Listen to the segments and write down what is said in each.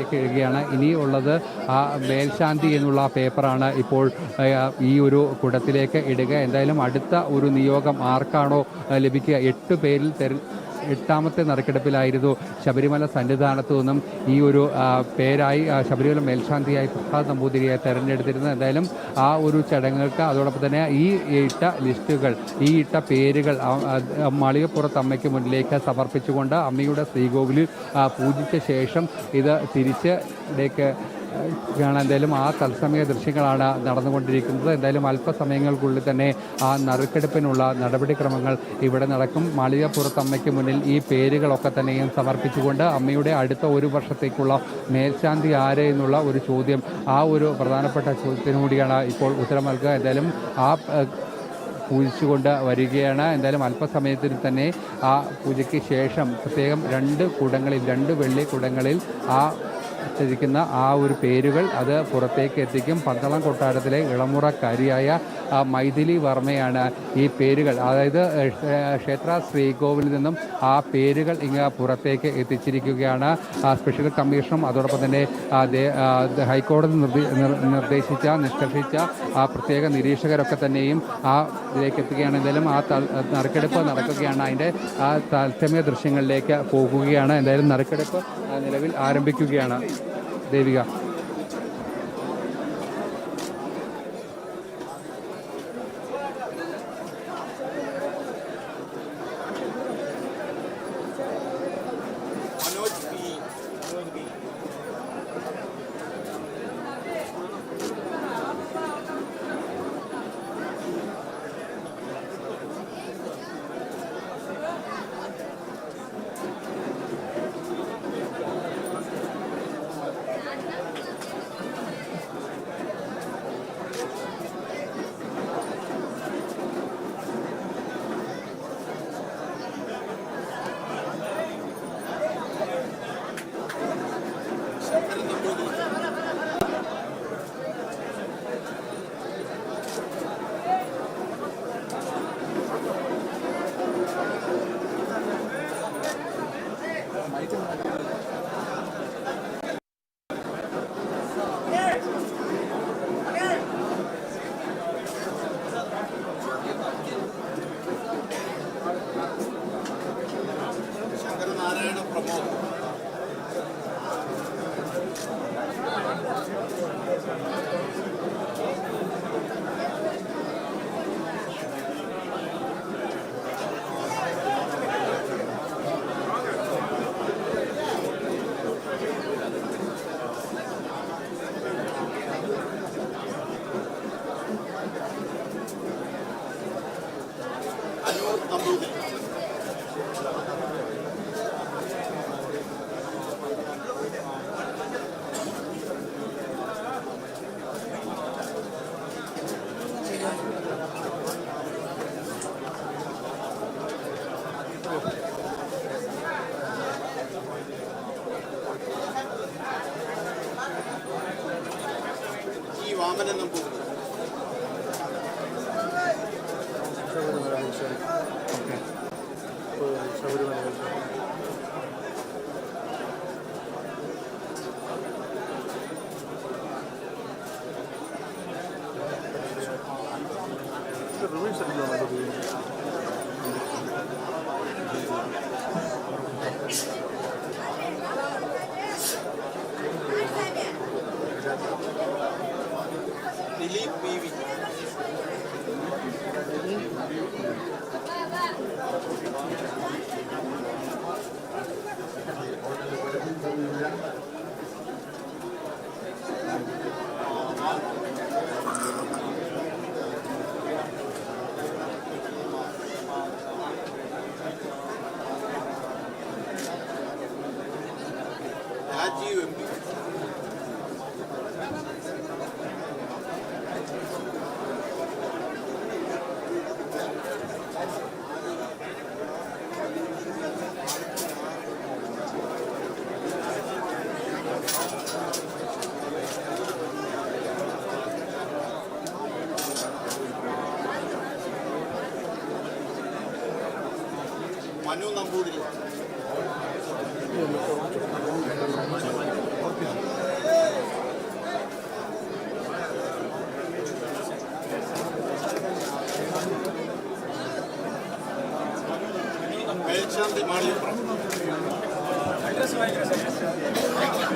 അവസ്ഥയിലേക്ക് എഴുകയാണ്. ഇനിയുള്ളത് ആ മേൽശാന്തി എന്നുള്ള പേപ്പറാണ് ഇപ്പോൾ ഈ ഒരു കുടത്തിലേക്ക് ഇടുക. എന്തായാലും അടുത്ത ഒരു നിയോഗം ആർക്കാണോ ലഭിക്കുക, 8 പേരിൽ 8ാമത്തെ നറുക്കെടുപ്പിലായിരുന്നു ശബരിമല സന്നിധാനത്തു നിന്നും ഈ ഒരു പേരായി ശബരിമല മേൽശാന്തിയായി പ്രസാദ് നമ്പൂതിരിയെ തെരഞ്ഞെടുത്തിരുന്നത്. എന്തായാലും ആ ഒരു ചടങ്ങുകൾക്ക് അതോടൊപ്പം തന്നെ ഈ ഇട്ട ലിസ്റ്റുകൾ, ഈ ഇട്ട പേരുകൾ മാളികപ്പുറത്ത് അമ്മയ്ക്ക് മുന്നിലേക്ക് സമർപ്പിച്ചുകൊണ്ട് അമ്മയുടെ ശ്രീകോവിലിൽ പൂജിച്ച ശേഷം ഇത് തിരിച്ച് ഇവിടേക്ക് കാണാൻ എന്തായാലും ആ തത്സമയ ദൃശ്യങ്ങളാണ് നടന്നുകൊണ്ടിരിക്കുന്നത്. എന്തായാലും അല്പസമയങ്ങൾക്കുള്ളിൽ തന്നെ ആ നറുക്കെടുപ്പിനുള്ള നടപടിക്രമങ്ങൾ ഇവിടെ നടക്കും. മാളികപ്പുറത്ത് അമ്മയ്ക്ക് മുന്നിൽ ഈ പേരുകളൊക്കെ തന്നെയും സമർപ്പിച്ചുകൊണ്ട് അമ്മയുടെ അടുത്ത ഒരു വർഷത്തേക്കുള്ള മേൽശാന്തി ആര് എന്നുള്ള ഒരു ചോദ്യം, ആ ഒരു പ്രധാനപ്പെട്ട ചോദ്യത്തിനുകൂടിയാണ് ഇപ്പോൾ ഉത്തരം നൽകുക. എന്തായാലും ആ പൂജിച്ചുകൊണ്ട് വരികയാണ്. എന്തായാലും അല്പസമയത്തിൽ തന്നെ ആ പൂജയ്ക്ക് ശേഷം പ്രത്യേകം 2 കുടങ്ങളിൽ, 2 വെള്ളി കുടങ്ങളിൽ ിക്കുന്ന ആ ഒരു പേരുകൾ അത് പുറത്തേക്ക് എത്തിക്കും. പന്തളം കൊട്ടാരത്തിലെ ഇളമുറക്കാരിയായ മൈഥിലി വർമ്മയാണ് ഈ പേരുകൾ, അതായത് ക്ഷേത്ര ശ്രീകോവിലിൽ നിന്നും ആ പേരുകൾ പുറത്തേക്ക് എത്തിച്ചിരിക്കുകയാണ്. സ്പെഷ്യൽ കമ്മീഷനും അതോടൊപ്പം തന്നെ ഹൈക്കോടതി നിഷ്കർഷിച്ച പ്രത്യേക നിരീക്ഷകരൊക്കെ തന്നെയും ഇതിലേക്ക് എത്തുകയാണ്. എന്തായാലും ആ നറുക്കെടുപ്പ് നടക്കുകയാണ്. അതിൻ്റെ തത്സമയ ദൃശ്യങ്ങളിലേക്ക് പോകുകയാണ്. എന്തായാലും നറുക്കെടുപ്പ് നിലവിൽ ആരംഭിക്കുകയാണ്. Devika. Vamanan Namboothiri. Dileep P V. Rajeev M P. Manu Namboothiri.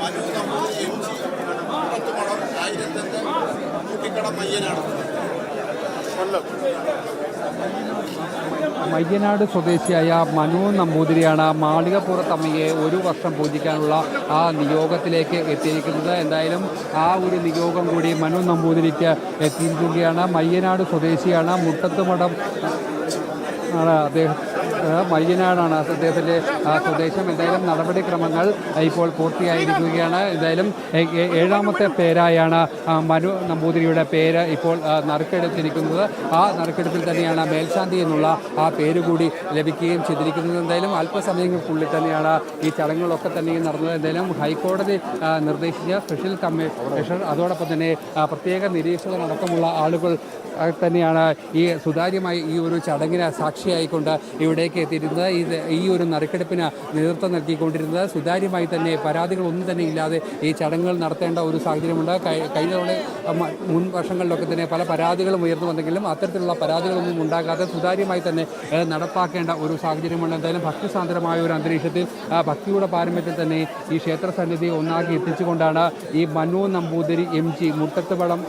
Manu Namboothiri M G പുറത്തുമടം ആയിരത്തന്റെ കുട്ടിക്കട മയ്യനാണ് കൊല്ലം. മയ്യനാട് സ്വദേശിയായ മനു നമ്പൂതിരിയാണ് മാളികപ്പുറത്തമ്മയെ ഒരു വർഷം പൂജിക്കാനുള്ള ആ നിയോഗത്തിലേക്ക് എത്തിയിരിക്കുന്നത്. എന്തായാലും ആ ഒരു നിയോഗം കൂടി മനു നമ്പൂതിരിക്ക് എത്തിയിരിക്കുകയാണ്. മയ്യനാട് സ്വദേശിയാണ്. മുട്ടത്തുമടം ആണ് അദ്ദേഹം, മയ്യനാടാണ് അദ്ദേഹത്തിൻ്റെ സ്വദേശം. എന്തായാലും നടപടിക്രമങ്ങൾ ഇപ്പോൾ പൂർത്തിയായിരിക്കുകയാണ്. എന്തായാലും ഏഴാമത്തെ പേരായാണ് മനു നമ്പൂതിരിയുടെ പേര് ഇപ്പോൾ നറുക്കെടുത്തിരിക്കുന്നത്. ആ നറുക്കെടുപ്പിൽ തന്നെയാണ് മേൽശാന്തി എന്നുള്ള ആ പേര് കൂടി ലഭിക്കുകയും ചെയ്തിരിക്കുന്നത്. എന്തായാലും അല്പസമയങ്ങൾക്കുള്ളിൽ തന്നെയാണ് ഈ ചടങ്ങുകളൊക്കെ തന്നെയും നടന്നത്. എന്തായാലും ഹൈക്കോടതി നിർദ്ദേശിച്ച സ്പെഷ്യൽ കമ്മീഷണർ അതോടൊപ്പം തന്നെ പ്രത്യേക നിരീക്ഷകരടക്കമുള്ള ആളുകൾ തന്നെയാണ് ഈ സുതാര്യമായി ഈ ഒരു ചടങ്ങിന് സാക്ഷിയായിക്കൊണ്ട് ഇവിടേക്ക് എത്തിയിരുന്നത്. ഈ ഒരു നറുക്കെടുപ്പിന് നേതൃത്വം നൽകിക്കൊണ്ടിരുന്നത്. സുതാര്യമായി തന്നെ പരാതികളൊന്നും തന്നെ ഇല്ലാതെ ഈ ചടങ്ങുകൾ നടത്തേണ്ട ഒരു സാഹചര്യമുണ്ട്. കഴിഞ്ഞ മുൻ വർഷങ്ങളിലൊക്കെ തന്നെ പല പരാതികളും ഉയർന്നു വന്നെങ്കിലും അത്തരത്തിലുള്ള പരാതികളൊന്നും ഉണ്ടാകാതെ സുതാര്യമായി തന്നെ നടപ്പാക്കേണ്ട ഒരു സാഹചര്യമുണ്ട്. എന്തായാലും ഭക്തിസാന്ദ്രമായ ഒരു അന്തരീക്ഷത്തിൽ ഭക്തിയുടെ പാരമ്പര്യത്തിൽ തന്നെ ഈ ക്ഷേത്ര സന്നിധി ഒന്നാക്കി എത്തിച്ചുകൊണ്ടാണ് ഈ മനു നമ്പൂതിരി എം ജി മുട്ടത്തുപടം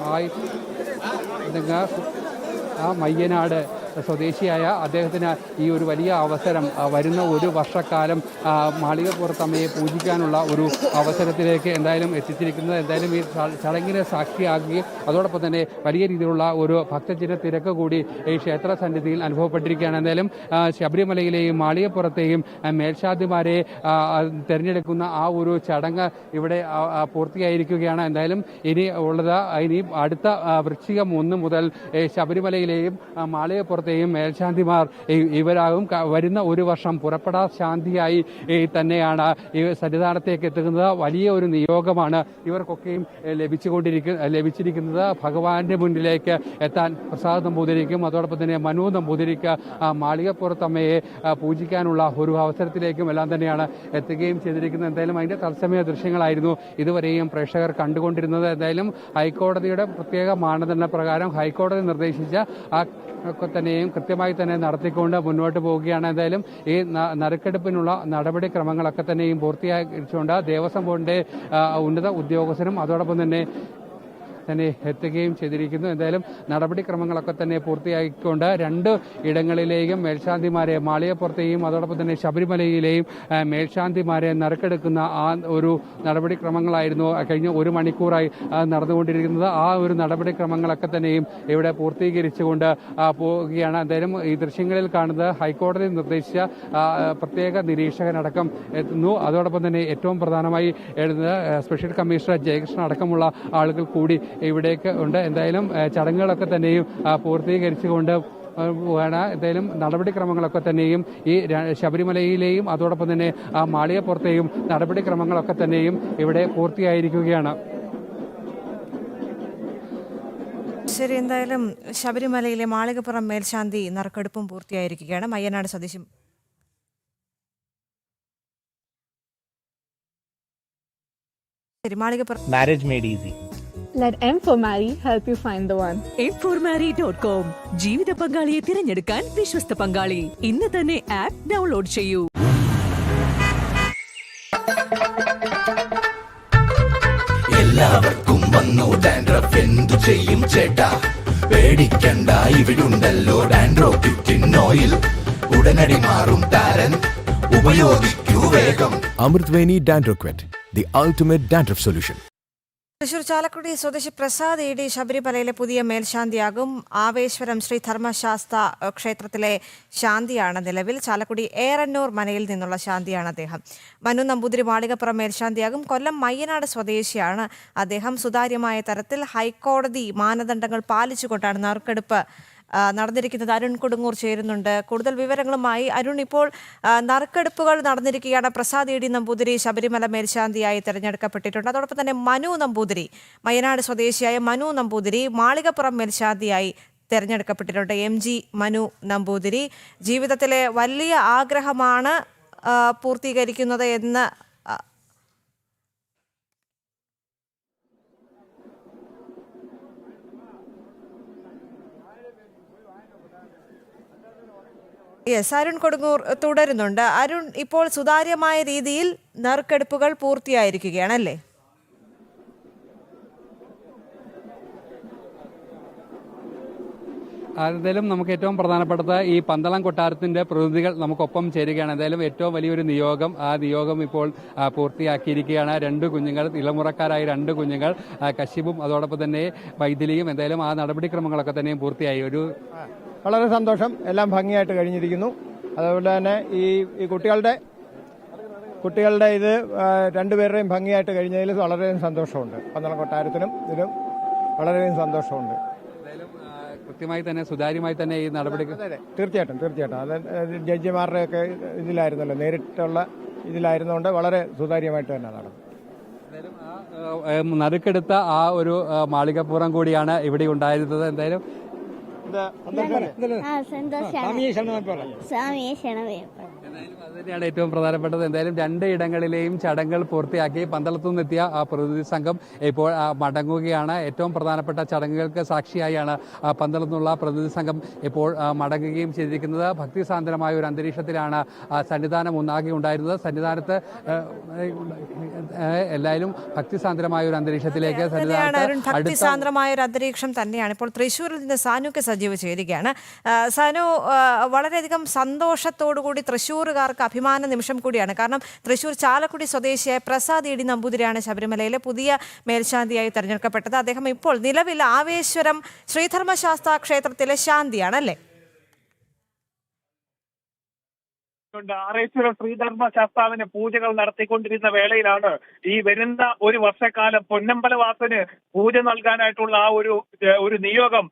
മയ്യനാട് സ്വദേശിയായ അദ്ദേഹത്തിന് ഈ ഒരു വലിയ അവസരം വരുന്ന ഒരു വർഷക്കാലം മാളികപ്പുറത്തമ്മയെ പൂജിക്കാനുള്ള ഒരു അവസരത്തിലേക്ക് എന്തായാലും എത്തിച്ചിരിക്കുന്നത്. എന്തായാലും ഈ ചടങ്ങിനെ സാക്ഷിയാക്കുകയും അതോടൊപ്പം തന്നെ വലിയ രീതിയിലുള്ള ഒരു ഭക്തജന തിരക്ക് കൂടി ഈ ക്ഷേത്ര സന്നിധിയിൽ അനുഭവപ്പെട്ടിരിക്കുകയാണ്. എന്തായാലും ശബരിമലയിലെയും മാളികപ്പുറത്തെയും മേൽശാന്തിമാരെ തിരഞ്ഞെടുക്കുന്ന ആ ഒരു ചടങ്ങ് ഇവിടെ പൂർത്തിയായിരിക്കുകയാണ്. എന്തായാലും ഇനി അടുത്ത വൃശ്ചികം 1 മുതൽ ശബരിമലയിലെയും മാളികപ്പുറത്തെയും മേൽശാന്തിമാർ ഇവരാകും. വരുന്ന ഒരു വർഷം പുറപ്പെടാ ശാന്തിയായി തന്നെയാണ് ഈ സന്നിധാനത്തേക്ക് എത്തുന്നത്. വലിയ ഒരു നിയോഗമാണ് ഇവർക്കൊക്കെയും ലഭിച്ചിരിക്കുന്നത്. ഭഗവാന്റെ മുന്നിലേക്ക് എത്താൻ പ്രസാദ് നമ്പൂതിരിക്കും അതോടൊപ്പം തന്നെ മനു നമ്പൂതിരിക്ക് മാളികപ്പുറത്തമ്മയെ പൂജിക്കാനുള്ള ഒരു അവസരത്തിലേക്കും എല്ലാം തന്നെയാണ് എത്തുകയും ചെയ്തിരിക്കുന്നത്. എന്തായാലും അതിൻ്റെ തത്സമയ ദൃശ്യങ്ങളായിരുന്നു ഇതുവരെയും പ്രേക്ഷകർ കണ്ടുകൊണ്ടിരുന്നത്. എന്തായാലും ഹൈക്കോടതിയുടെ പ്രത്യേക മാനദണ്ഡ പ്രകാരം ഹൈക്കോടതി നിർദ്ദേശിച്ച ഒക്കെ തന്നെയും കൃത്യമായി തന്നെ നടത്തിക്കൊണ്ട് മുന്നോട്ട് പോവുകയാണ്. എന്തായാലും ഈ നറുക്കെടുപ്പിനുള്ള നടപടിക്രമങ്ങളൊക്കെ തന്നെയും പൂർത്തിയാക്കിച്ചുകൊണ്ട് ദേവസ്വം ബോർഡിന്റെ ഉന്നത ഉദ്യോഗസ്ഥരും അതോടൊപ്പം തന്നെ എത്തുകയും ചെയ്തിരിക്കുന്നു. എന്തായാലും നടപടിക്രമങ്ങളൊക്കെ തന്നെ പൂർത്തിയാക്കിക്കൊണ്ട് 2 ഇടങ്ങളിലെയും മേൽശാന്തിമാരെ മാളികപ്പുറത്തെയും അതോടൊപ്പം തന്നെ ശബരിമലയിലെയും മേൽശാന്തിമാരെ നറുക്കെടുക്കുന്ന ആ ഒരു നടപടിക്രമങ്ങളായിരുന്നു കഴിഞ്ഞ 1 മണിക്കൂറായി നടന്നുകൊണ്ടിരിക്കുന്നത്. ആ ഒരു നടപടിക്രമങ്ങളൊക്കെ തന്നെയും ഇവിടെ പൂർത്തീകരിച്ചുകൊണ്ട് പോവുകയാണ്. എന്തായാലും ഈ ദൃശ്യങ്ങളിൽ കാണുന്നത് ഹൈക്കോടതി നിർദ്ദേശിച്ച പ്രത്യേക നിരീക്ഷകനടക്കം എത്തുന്നു. അതോടൊപ്പം തന്നെ ഏറ്റവും പ്രധാനമായി എഴുതുന്നത് സ്പെഷ്യൽ കമ്മീഷണർ ജയകൃഷ്ണൻ അടക്കമുള്ള ആളുകൾ കൂടി ഇവിടേക്ക് ഉണ്ട്. എന്തായാലും ചടങ്ങുകളൊക്കെ തന്നെയും പൂർത്തീകരിച്ചുകൊണ്ട് എന്തായാലും നടപടിക്രമങ്ങളൊക്കെ തന്നെയും ഈ ശബരിമലയിലെയും അതോടൊപ്പം തന്നെ മാളികപ്പുറത്തെയും നടപടിക്രമങ്ങളൊക്കെ തന്നെയും ഇവിടെ പൂർത്തിയായിരിക്കുകയാണ്. ശരി, എന്തായാലും ശബരിമലയിലെ മാളികപ്പുറം മേൽശാന്തി നറുക്കെടുപ്പും പൂർത്തിയായിരിക്കുകയാണ്. മയ്യനാട് സ്വദേശി Marriage made easy. Let M for Marry help you find the one. m4marry.com ജീവിത പങ്കാളിയെ തിരഞ്ഞെടുക്കാൻ വിശ്വസ്ത പങ്കാളി. ഇന്ന് തന്നെ ആപ്പ് ഡൗൺലോഡ് ചെയ്യൂ. എല്ലാവർക്കും വന്നു ഡാൻഡ്രഫ്, എന്തു ചെയ്യും ചേട്ടാ? പേടിക്കണ്ട, ഇവിടുണ്ടല്ലോ ഡാൻഡ്രോക്വിറ്റിൻ ഓയിൽ. ഉടനടി മാറും താരൻ, ഉപയോഗിക്കൂ വേഗം. അമൃത്വേനി ഡാൻഡ്രോക്വിറ്റ്, the ultimate dandruff solution. Thrissur Chalakudy സ്വദേശി പ്രസാദ് ഇ ഡി ശബരിമലയിലെ പുതിയ മേൽശാന്തിയാകും. ആവേശ്വരം ശ്രീ ധർമ്മശാസ്ത്ര ക്ഷേത്രത്തിലെ ശാന്തിയാണ് നിലവിൽ. ചാലക്കുടി ഏറന്നൂർ മനയിൽ നിന്നുള്ള ശാന്തിയാണ് അദ്ദേഹം. മനു നമ്പൂതിരി മാളികപ്പുറം മേൽശാന്തിയാകും. കൊല്ലം മയ്യനാട് സ്വദേശിയാണ് അദ്ദേഹം. സുതാര്യമായ തരത്തിൽ ഹൈക്കോടതി മാനദണ്ഡങ്ങൾ പാലിച്ചുകൊണ്ടാണ് നറുക്കെടുപ്പ് നടന്നിരിക്കുന്നത്. അരുൺ കൊടുങ്ങൂർ ചേരുന്നുണ്ട് കൂടുതൽ വിവരങ്ങളുമായി. അരുൺ, ഇപ്പോൾ നറുക്കെടുപ്പുകൾ നടന്നിരിക്കുകയാണ്. പ്രസാദ് ഇ ഡി നമ്പൂതിരി ശബരിമല മേൽശാന്തിയായി തിരഞ്ഞെടുക്കപ്പെട്ടിട്ടുണ്ട്. അതോടൊപ്പം തന്നെ മനു നമ്പൂതിരി, മയ്യനാട് സ്വദേശിയായ മനു നമ്പൂതിരി മാളികപ്പുറം മേൽശാന്തിയായി തിരഞ്ഞെടുക്കപ്പെട്ടിട്ടുണ്ട്. എം ജി മനു നമ്പൂതിരി ജീവിതത്തിലെ വലിയ ആഗ്രഹമാണ് പൂർത്തീകരിക്കുന്നത് എന്ന് യെസ്, അരുൺ കൊടുങ്ങൂർ തുടരുന്നുണ്ട്. അരുൺ, ഇപ്പോൾ സുതാര്യമായ രീതിയിൽ നറുക്കെടുപ്പുകൾ പൂർത്തിയായിരിക്കുകയാണല്ലേ? എന്തായാലും നമുക്ക് ഏറ്റവും പ്രധാനപ്പെട്ടത് ഈ പന്തളം കൊട്ടാരത്തിന്റെ പ്രതിനിധികൾ നമുക്കൊപ്പം ചേരുകയാണ്. എന്തായാലും ഏറ്റവും വലിയൊരു നിയോഗം, ആ നിയോഗം ഇപ്പോൾ പൂർത്തിയാക്കിയിരിക്കുകയാണ്. 2 കുഞ്ഞുങ്ങൾ, ഇളമുറക്കാരായ 2 കുഞ്ഞുങ്ങൾ, കശ്യപും അതോടൊപ്പം തന്നെ വൈതിലിയും. എന്തായാലും ആ നടപടിക്രമങ്ങളൊക്കെ തന്നെയും പൂർത്തിയായി. വളരെ സന്തോഷം, എല്ലാം ഭംഗിയായിട്ട് കഴിഞ്ഞിരിക്കുന്നു. അതുപോലെ തന്നെ ഈ കുട്ടികളുടെ ഇത് രണ്ടുപേരുടെയും ഭംഗിയായിട്ട് കഴിഞ്ഞതിൽ വളരെയധികം സന്തോഷമുണ്ട്. പന്തളം കൊട്ടാരത്തിനും ഇതിലും വളരെയധികം സന്തോഷമുണ്ട്. കൃത്യമായി തന്നെ സുതാര്യമായി തന്നെ ഈ നടപടി തീർച്ചയായിട്ടും അത് ജഡ്ജിമാരുടെയൊക്കെ ഇതിലായിരുന്നല്ലോ, നേരിട്ടുള്ള ഇതിലായിരുന്നുകൊണ്ട് വളരെ സുതാര്യമായിട്ട് തന്നെ നടന്നു. നറുക്കെടുത്ത ആ ഒരു മാളികപ്പുറം കൂടിയാണ് ഇവിടെ ഉണ്ടായിരുന്നത്. എന്തായാലും അതുതന്നെയാണ് ഏറ്റവും പ്രധാനപ്പെട്ടത്. എന്തായാലും 2 ഇടങ്ങളിലെയും ചടങ്ങുകൾ പൂർത്തിയാക്കി പന്തളത്തു നിന്നെത്തിയ ആ പ്രതിനിധി സംഘം ഇപ്പോൾ മടങ്ങുകയാണ്. ഏറ്റവും പ്രധാനപ്പെട്ട ചടങ്ങുകൾക്ക് സാക്ഷിയായാണ് പന്തളത്തു നിന്നുള്ള പ്രതിനിധി സംഘം ഇപ്പോൾ മടങ്ങുകയും ചെയ്തിരിക്കുന്നത്. ഭക്തിസാന്ദ്രമായ ഒരു അന്തരീക്ഷത്തിലാണ് സന്നിധാനം ഒന്നാകെ ഉണ്ടായിരുന്നത്. സന്നിധാനത്ത് എല്ലാവരും ഭക്തിസാന്ദ്രമായ ഒരു അന്തരീക്ഷത്തിലേക്ക് ഭക്തിസാന്ദ്രമായ ഒരു അന്തരീക്ഷം തന്നെയാണ്. ഇപ്പോൾ തൃശ്ശൂരിൽ നിന്ന് സാനുക്ക് സജീവ് ചേരുകയാണ്. സാനു, വളരെയധികം സന്തോഷത്തോടുകൂടി തൃശ്ശൂരുകാർക്ക് അഭിമാന നിമിഷം കൂടിയാണ്. കാരണം തൃശ്ശൂർ ചാലക്കുടി സ്വദേശിയായ പ്രസാദ് ഇ ഡി നമ്പൂതിരിയാണ് ശബരിമലയിലെ പുതിയ മേൽശാന്തിയായി തെരഞ്ഞെടുക്കപ്പെട്ടത്. അദ്ദേഹം ഇപ്പോൾ നിലവിൽ ആവേശ്വരം ശ്രീധർമ്മശാസ്താ ക്ഷേത്രത്തിലെ ശാന്തിയാണല്ലേ? ആറേശ്വരം ശ്രീധർമ്മ ശാസ്താവിന് പൂജകൾ നടത്തിക്കൊണ്ടിരുന്ന വേളയിലാണ് ഈ വരുന്ന ഒരു വർഷക്കാലം പൊന്നമ്പലവാസന് പൂജ നൽകാനായിട്ടുള്ള ആ ഒരു നിയോഗം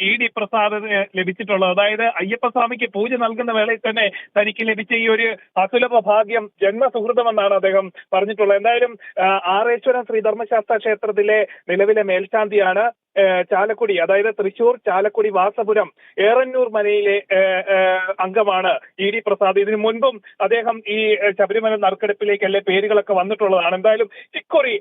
ഈ ഡി പ്രസാദിന് ലഭിച്ചിട്ടുള്ളത്. അതായത് അയ്യപ്പസ്വാമിക്ക് പൂജ നൽകുന്ന വേളയിൽ തന്നെ തനിക്ക് ലഭിച്ച ഈ ഒരു അസുലഭ ഭാഗ്യം ജന്മസുഹൃതമെന്നാണ് അദ്ദേഹം പറഞ്ഞിട്ടുള്ളത്. എന്തായാലും ആറേശ്വരം ശ്രീധർമ്മശാസ്ത്ര ക്ഷേത്രത്തിലെ നിലവിലെ മേൽശാന്തിയാണ് ചാലക്കുടി, അതായത് തൃശൂർ ചാലക്കുടി വാസപുരം ഏറന്നൂർ മനയിലെ അംഗമാണ് ഇ ഡി പ്രസാദ്. ഇതിനു മുൻപും അദ്ദേഹം ഈ ശബരിമല നറുക്കെടുപ്പിലേക്ക് എല്ലാ പേരുകളൊക്കെ വന്നിട്ടുള്ളതാണ്. എന്തായാലും ഇക്കുറി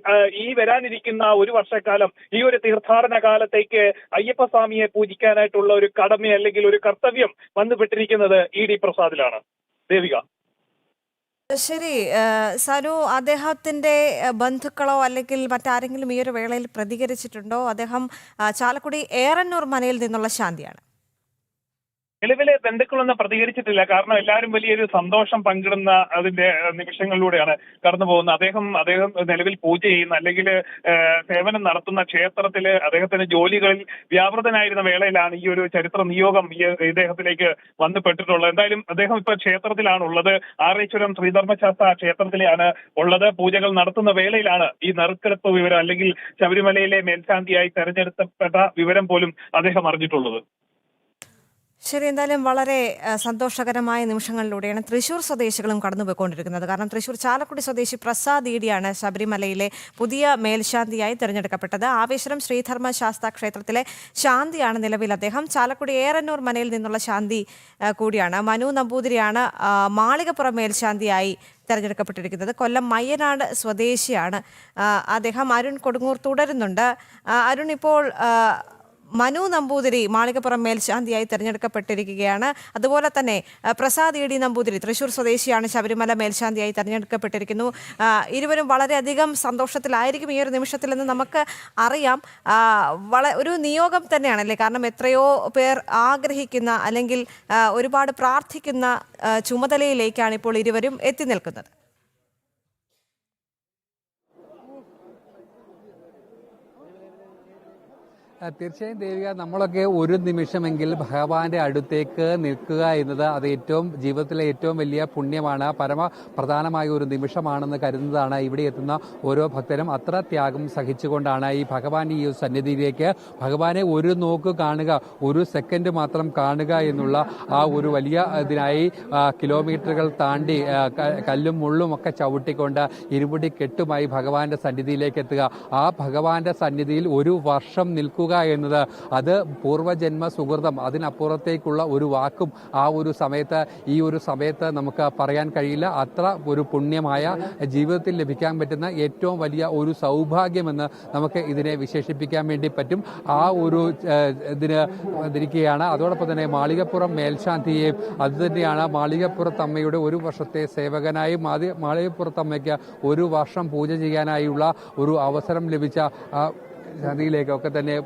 ഈ വരാനിരിക്കുന്ന ഒരു വർഷക്കാലം ഈ ഒരു തീർത്ഥാടന കാലത്തേക്ക് അയ്യപ്പസ്വാമിയെ പൂജിക്കാനായിട്ടുള്ള ഒരു കടമ അല്ലെങ്കിൽ ഒരു കർത്തവ്യം വന്നുപെട്ടിരിക്കുന്നത് ഇ ഡി പ്രസാദിലാണ്. ദേവിക. ശരി സനു, അദ്ദേഹത്തിന്റെ ബന്ധുക്കളോ അല്ലെങ്കിൽ മറ്റാരെങ്കിലും ഈ ഒരു വേളയിൽ പ്രതികരിച്ചിട്ടുണ്ടോ? അദ്ദേഹം ചാലക്കുടി ഏറന്നൂർ മനയിൽ നിന്നുള്ള ശാന്തിയാണ്. നിലവിലെ ബന്ധുക്കളൊന്നും പ്രതികരിച്ചിട്ടില്ല. കാരണം എല്ലാവരും വലിയൊരു സന്തോഷം പങ്കിടുന്ന അതിന്റെ നിമിഷങ്ങളിലൂടെയാണ് കടന്നു പോകുന്നത്. അദ്ദേഹം നിലവിൽ പൂജ ചെയ്യുന്ന അല്ലെങ്കിൽ സേവനം നടത്തുന്ന ക്ഷേത്രത്തില് അദ്ദേഹത്തിന്റെ ജോലികളിൽ വ്യാപൃതനായിരുന്ന വേളയിലാണ് ഈ ഒരു ചരിത്ര നിയോഗം ഇദ്ദേഹത്തിലേക്ക് വന്നുപെട്ടിട്ടുള്ളത്. എന്തായാലും അദ്ദേഹം ഇപ്പൊ ക്ഷേത്രത്തിലാണ് ഉള്ളത്. ആറേശ്വരം ശ്രീധർമ്മശാസ്ത്ര ക്ഷേത്രത്തിലാണ് ഉള്ളത്. പൂജകൾ നടത്തുന്ന വേളയിലാണ് ഈ നറുക്കെടുപ്പ് വിവരം അല്ലെങ്കിൽ ശബരിമലയിലെ മേൽശാന്തിയായി തെരഞ്ഞെടുക്കപ്പെട്ട വിവരം പോലും അദ്ദേഹം അറിഞ്ഞിട്ടുള്ളത്. ശരി, എന്തായാലും വളരെ സന്തോഷകരമായ നിമിഷങ്ങളിലൂടെയാണ് തൃശ്ശൂർ സ്വദേശികളും കടന്നുപോയിക്കൊണ്ടിരിക്കുന്നത്. കാരണം തൃശ്ശൂർ ചാലക്കുടി സ്വദേശി പ്രസാദ് ഇ ഡിയാണ് ശബരിമലയിലെ പുതിയ മേൽശാന്തിയായി തിരഞ്ഞെടുക്കപ്പെട്ടത്. ആവേശ്വരം ശ്രീധർമ്മ ശാസ്താ ക്ഷേത്രത്തിലെ ശാന്തിയാണ് നിലവിൽ അദ്ദേഹം. ചാലക്കുടി ഏറന്നൂർ മനയിൽ നിന്നുള്ള ശാന്തി കൂടിയാണ്. മനു നമ്പൂതിരിയാണ് മാളികപ്പുറം മേൽശാന്തിയായി തെരഞ്ഞെടുക്കപ്പെട്ടിരിക്കുന്നത്. കൊല്ലം മയ്യനാട് സ്വദേശിയാണ് അദ്ദേഹം. അരുൺ കൊടുങ്ങൂർ തുടരുന്നുണ്ട്. അരുൺ, ഇപ്പോൾ മനു നമ്പൂതിരി മാളികപ്പുറം മേൽശാന്തിയായി തെരഞ്ഞെടുക്കപ്പെട്ടിരിക്കുകയാണ്. അതുപോലെ തന്നെ പ്രസാദ് ഇ ഡി നമ്പൂതിരി തൃശ്ശൂർ സ്വദേശിയാണ് ശബരിമല മേൽശാന്തിയായി തെരഞ്ഞെടുക്കപ്പെട്ടിരിക്കുന്നു. ഇരുവരും വളരെയധികം സന്തോഷത്തിലായിരിക്കും ഈ ഒരു നിമിഷത്തിലെന്ന് നമുക്ക് അറിയാം. ഒരു നിയോഗം തന്നെയാണല്ലേ? കാരണം എത്രയോ പേർ ആഗ്രഹിക്കുന്ന അല്ലെങ്കിൽ ഒരുപാട് പ്രാർത്ഥിക്കുന്ന ചുമതലയിലേക്കാണ് ഇപ്പോൾ ഇരുവരും എത്തി നിൽക്കുന്നത്. തീർച്ചയായും ദേവിക, നമ്മളൊക്കെ ഒരു നിമിഷമെങ്കിൽ ഭഗവാന്റെ അടുത്തേക്ക് നിൽക്കുക എന്നത് അത് ജീവിതത്തിലെ ഏറ്റവും വലിയ പുണ്യമാണ്, പ്രധാനമായ ഒരു നിമിഷമാണെന്ന് കരുതുന്നതാണ് ഇവിടെ എത്തുന്ന ഓരോ ഭക്തരും. അത്ര ത്യാഗം സഹിച്ചുകൊണ്ടാണ് ഈ ഭഗവാന്റെ ഈ സന്നിധിയിലേക്ക് ഭഗവാനെ ഒരു നോക്ക് കാണുക, ഒരു സെക്കൻഡ് മാത്രം കാണുക എന്നുള്ള ആ ഒരു വലിയ ഇതിനായി കിലോമീറ്ററുകൾ താണ്ടി കല്ലും മുള്ളും ഒക്കെ ചവിട്ടിക്കൊണ്ട് ഇരുമുടി കെട്ടുമായി ഭഗവാന്റെ സന്നിധിയിലേക്ക് എത്തുക. ആ ഭഗവാന്റെ സന്നിധിയിൽ ഒരു വർഷം നിൽക്കുക എത്തുക എന്നത് അത് പൂർവ്വജന്മ സുഹൃതം, അതിനപ്പുറത്തേക്കുള്ള ഒരു വാക്കും ആ ഒരു സമയത്ത് നമുക്ക് പറയാൻ കഴിയില്ല. അത്ര ഒരു പുണ്യമായ ജീവിതത്തിൽ ലഭിക്കാൻ പറ്റുന്ന ഏറ്റവും വലിയ ഒരു സൗഭാഗ്യമെന്ന് നമുക്ക് ഇതിനെ വിശേഷിപ്പിക്കാൻ വേണ്ടി പറ്റും. ആ ഒരു ഇതിരിക്കുകയാണ്. അതോടൊപ്പം തന്നെ മാളികപ്പുറം മേൽശാന്തിയെയും അതുതന്നെയാണ് മാളികപ്പുറത്തമ്മയുടെ ഒരു വർഷത്തെ സേവകനായും മാളികപ്പുറത്തമ്മയ്ക്ക് ഒരു വർഷം പൂജ ചെയ്യാനായുള്ള ഒരു അവസരം ലഭിച്ച ശാന്തിയിലേക്കൊക്കെ തന്നെ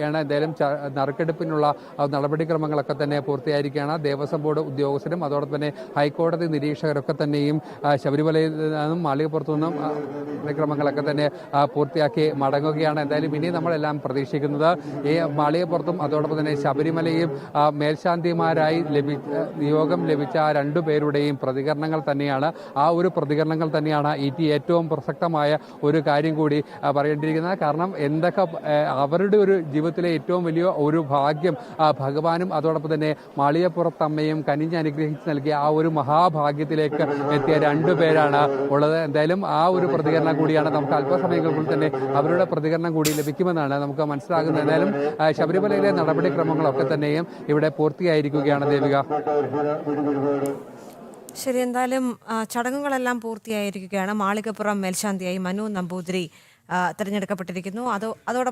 എന്തായാലും നറുക്കെടുപ്പിനുള്ള നടപടിക്രമങ്ങളൊക്കെ തന്നെ പൂർത്തിയായിരിക്കുകയാണ്. ദേവസ്വം ബോർഡ് ഉദ്യോഗസ്ഥരും അതോടൊപ്പം തന്നെ ഹൈക്കോടതി നിരീക്ഷകരൊക്കെ തന്നെയും ശബരിമലയിൽ നിന്നും മാളികപ്പുറത്തു നിന്നും നടപടിക്രമങ്ങളൊക്കെ തന്നെ പൂർത്തിയാക്കി മടങ്ങുകയാണ്. എന്തായാലും ഇനി നമ്മളെല്ലാം പ്രതീക്ഷിക്കുന്നത് ഈ മാളികപ്പുറത്തും അതോടൊപ്പം തന്നെ ശബരിമലയും മേൽശാന്തിമാരായി നിയോഗം ലഭിച്ച ആ രണ്ടുപേരുടെയും പ്രതികരണങ്ങൾ തന്നെയാണ്. ആ ഒരു പ്രതികരണങ്ങൾ തന്നെയാണ് ഏറ്റവും പ്രസക്തമായ ഒരു കാര്യം കൂടി പറയേണ്ടിയിരിക്കുന്നത്. കാരണം എന്തൊക്കെ അവരുടെ ഒരു ജീവിതത്തിലെ ഏറ്റവും വലിയ ഒരു ഭാഗ്യം ഭഗവാനും അതോടൊപ്പം തന്നെ മാളികപ്പുറത്തമ്മയും കനിഞ്ഞ് അനുഗ്രഹിച്ച് നൽകിയ ആ ഒരു മഹാഭാഗ്യത്തിലേക്ക് എത്തിയ രണ്ടുപേരാണ് ഉള്ളത്. എന്തായാലും ആ ഒരു പ്രതികരണം കൂടിയാണ് നമുക്ക് അല്പസമയങ്ങൾക്കുള്ളിൽ തന്നെ അവരുടെ പ്രതികരണം കൂടി ലഭിക്കുമെന്നാണ് നമുക്ക് മനസ്സിലാകുന്നത്. എന്തായാലും ശബരിമലയിലെ നടപടിക്രമങ്ങളൊക്കെ തന്നെയും ഇവിടെ പൂർത്തിയായിരിക്കുകയാണ് ദേവിക. ശരി, എന്തായാലും ചടങ്ങുകളെല്ലാം പൂർത്തിയായിരിക്കുകയാണ്. മാളികപ്പുറം മേൽശാന്തിയായി മനു നമ്പൂതിരി തിരഞ്ഞെടുക്കപ്പെട്ടിരിക്കുന്നു. അതോടൊപ്പം